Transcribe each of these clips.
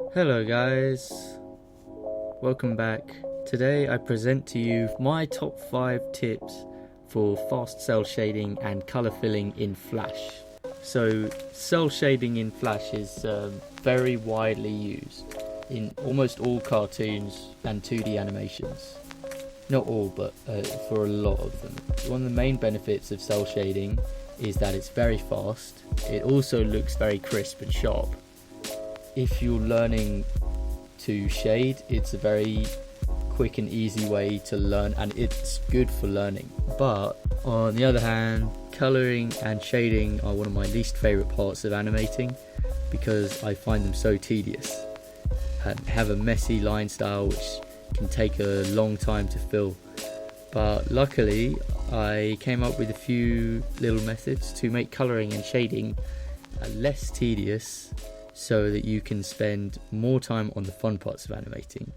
Hello guys, welcome back. Today I present to you my top 5 tips for fast cell shading and color filling in Flash. So cell shading in Flash is very widely used in almost all cartoons and 2D animations. Not all, but for a lot of them. One of the main benefits of cell shading is that it's very fast. It also looks very crisp and sharp. If you're learning to shade, it's a very quick and easy way to learn, and it's good for learning. But on the other hand, coloring and shading are one of my least favorite parts of animating because I find them so tedious and have a messy line style which can take a long time to fill. But luckily I came up with a few little methods to make coloring and shading less tedious, so that you can spend more time on the fun parts of animating.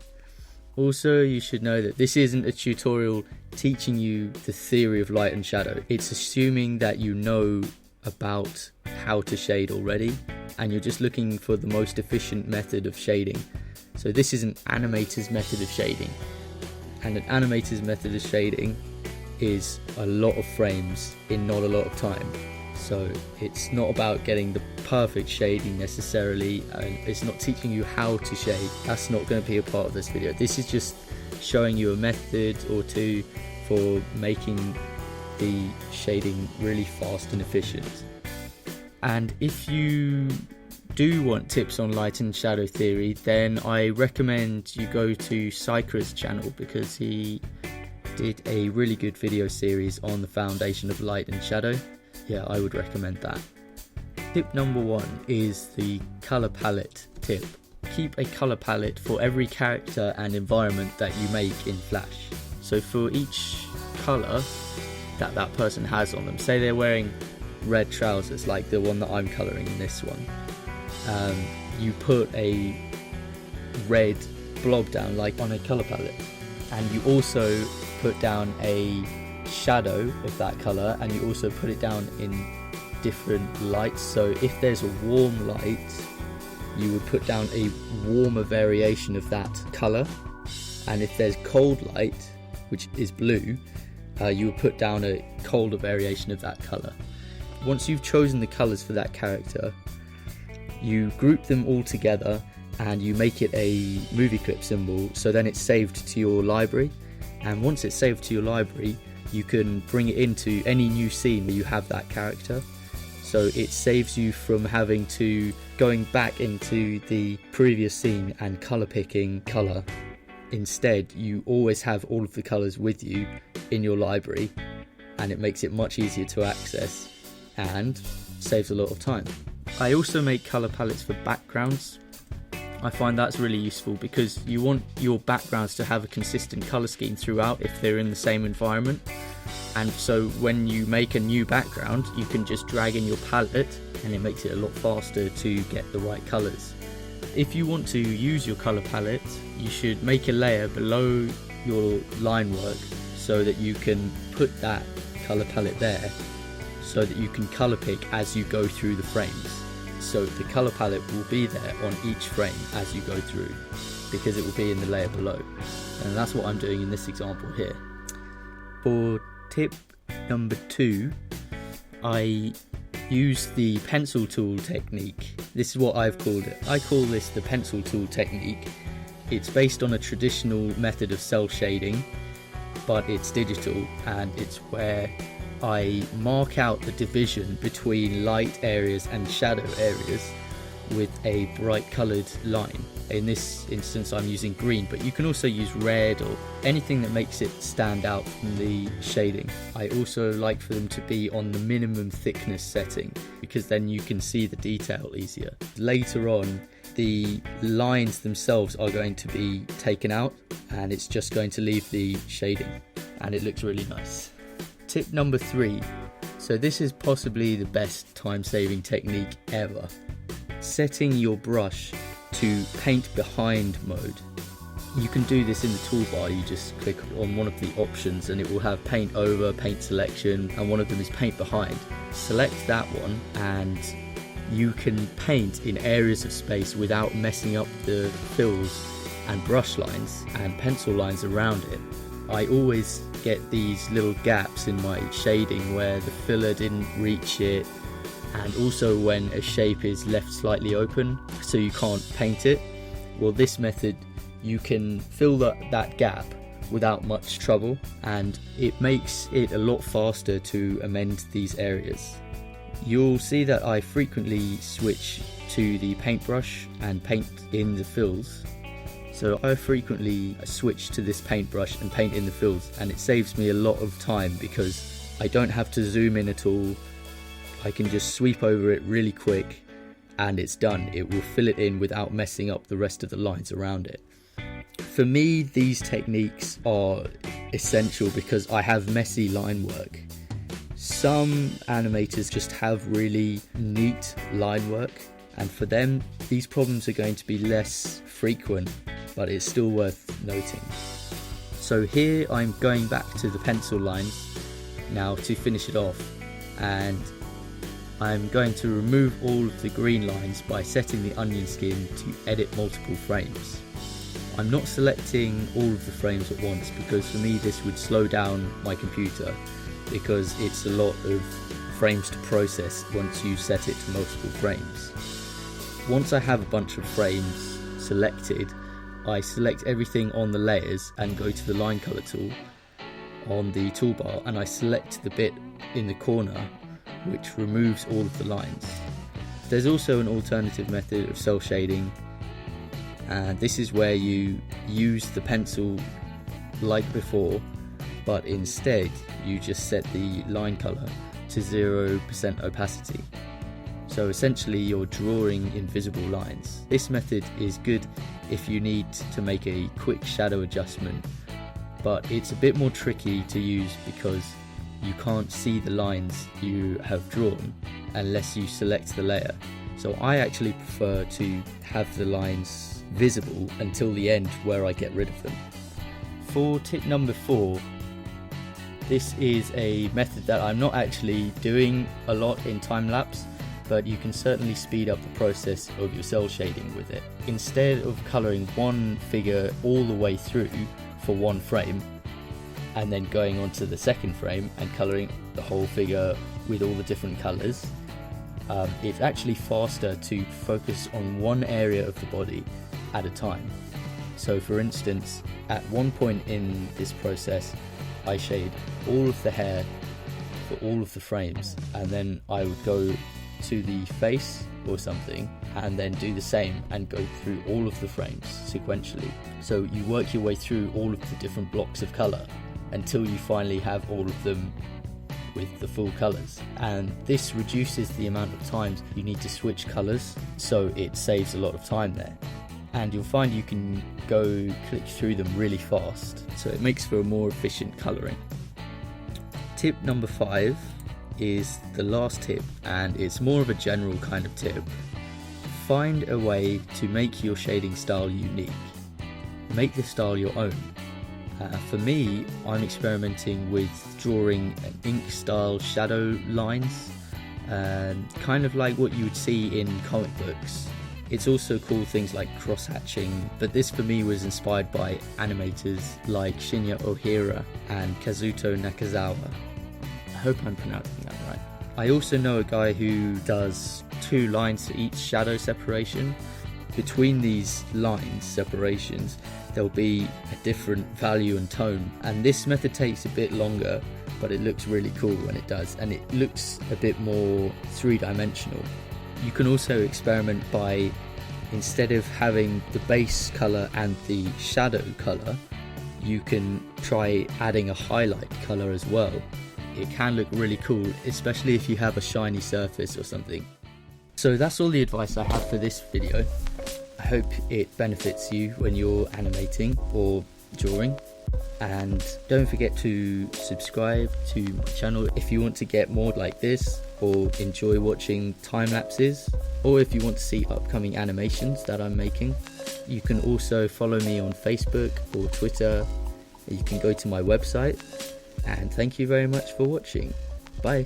Also, you should know that this isn't a tutorial teaching you the theory of light and shadow. It's assuming that you know about how to shade already, and you're just looking for the most efficient method of shading. So this is an animator's method of shading, and an animator's method of shading is a lot of frames in not a lot of time. So it's not about getting the perfect shading necessarily, and it's not teaching you how to shade. That's not going to be a part of this video. This is just showing you a method or two for making the shading really fast and efficient. And if you do want tips on light and shadow theory, then I recommend you go to Sykra's channel, because he did a really good video series on the foundation of light and shadow. Yeah, I would recommend that. Tip number 1 is the color palette tip. Keep a color palette for every character and environment that you make in Flash. So for each color that that person has on them, say they're wearing red trousers like the one that I'm coloring in this one, you put a red blob down like on a color palette, and you also put down a shadow of that color, and you also put it down in different lights. So if there's a warm light, you would put down a warmer variation of that color, and if there's cold light, which is blue, you would put down a colder variation of that color. Once you've chosen the colors for that character, you group them all together and you make it a movie clip symbol, so then it's saved to your library. And once it's saved to your library, you can bring it into any new scene where you have that character. So it saves you from having to going back into the previous scene and color picking color. Instead, you always have all of the colors with you in your library, and it makes it much easier to access and saves a lot of time. I also make color palettes for backgrounds. I find that's really useful because you want your backgrounds to have a consistent color scheme throughout if they're in the same environment. And so when you make a new background, you can just drag in your palette and it makes it a lot faster to get the right colors. If you want to use your color palette, you should make a layer below your line work so that you can put that color palette there, so that you can color pick as you go through the frames. So the color palette will be there on each frame as you go through, because it will be in the layer below. And that's what I'm doing in this example here. For tip number 2, I use the pencil tool technique. This is what I've called it. I call this the pencil tool technique. It's based on a traditional method of cell shading, but it's digital, and it's where I mark out the division between light areas and shadow areas with a bright coloured line. In this instance I'm using green, but you can also use red or anything that makes it stand out from the shading. I also like for them to be on the minimum thickness setting, because then you can see the detail easier. Later on, the lines themselves are going to be taken out and it's just going to leave the shading, and it looks really nice. Tip number 3. So this is possibly the best time-saving technique ever. Setting your brush to paint behind mode. You can do this in the toolbar. You just click on one of the options and it will have paint over, paint selection, and one of them is paint behind. Select that one and you can paint in areas of space without messing up the fills and brush lines and pencil lines around it. I always get these little gaps in my shading where the filler didn't reach it, and also when a shape is left slightly open so you can't paint it. Well, this method, you can fill that gap without much trouble, and it makes it a lot faster to amend these areas. You'll see that I frequently switch to the paintbrush and paint in the fills. So I frequently switch to this paintbrush and paint in the fills, and it saves me a lot of time because I don't have to zoom in at all. I can just sweep over it really quick and it's done. It will fill it in without messing up the rest of the lines around it. For me, these techniques are essential because I have messy line work. Some animators just have really neat line work, and for them these problems are going to be less frequent, but it's still worth noting. So here I'm going back to the pencil lines now to finish it off, and I'm going to remove all of the green lines by setting the onion skin to edit multiple frames. I'm not selecting all of the frames at once because for me this would slow down my computer, because it's a lot of frames to process once you set it to multiple frames. Once I have a bunch of frames selected, I select everything on the layers and go to the line color tool on the toolbar, and I select the bit in the corner which removes all of the lines. There's also an alternative method of cell shading, and this is where you use the pencil like before, but instead you just set the line color to 0% opacity. So essentially you're drawing invisible lines. This method is good if you need to make a quick shadow adjustment, but it's a bit more tricky to use because you can't see the lines you have drawn unless you select the layer. So I actually prefer to have the lines visible until the end where I get rid of them. For tip number 4, this is a method that I'm not actually doing a lot in time-lapse, but you can certainly speed up the process of your cell shading with it. Instead of colouring one figure all the way through for one frame, and then going on to the second frame and colouring the whole figure with all the different colours, it's actually faster to focus on one area of the body at a time. So for instance, at one point in this process, I shade all of the hair for all of the frames, and then I would go to the face or something and then do the same and go through all of the frames sequentially. So you work your way through all of the different blocks of colour until you finally have all of them with the full colours, and this reduces the amount of times you need to switch colours, so it saves a lot of time there, and you'll find you can go click through them really fast, so it makes for a more efficient colouring. Tip number 5 is the last tip, and it's more of a general kind of tip. Find a way to make your shading style unique. Make the style your own. For me, I'm experimenting with drawing an ink style shadow lines, kind of like what you would see in comic books. It's also called things like cross-hatching, but this for me was inspired by animators like Shinya Ohira and Kazuto Nakazawa. I hope I'm pronouncing that right. I also know a guy who does 2 lines for each shadow separation. Between these lines separations, there'll be a different value and tone, and this method takes a bit longer, but it looks really cool when it does, and it looks a bit more 3-dimensional. You can also experiment by, instead of having the base colour and the shadow colour, you can try adding a highlight colour as well. It can look really cool, especially if you have a shiny surface or something. So that's all the advice I have for this video. I hope it benefits you when you're animating or drawing, and don't forget to subscribe to my channel if you want to get more like this, or enjoy watching time lapses, or if you want to see upcoming animations that I'm making. You can also follow me on Facebook or Twitter. You can go to my website, and thank you very much for watching. Bye.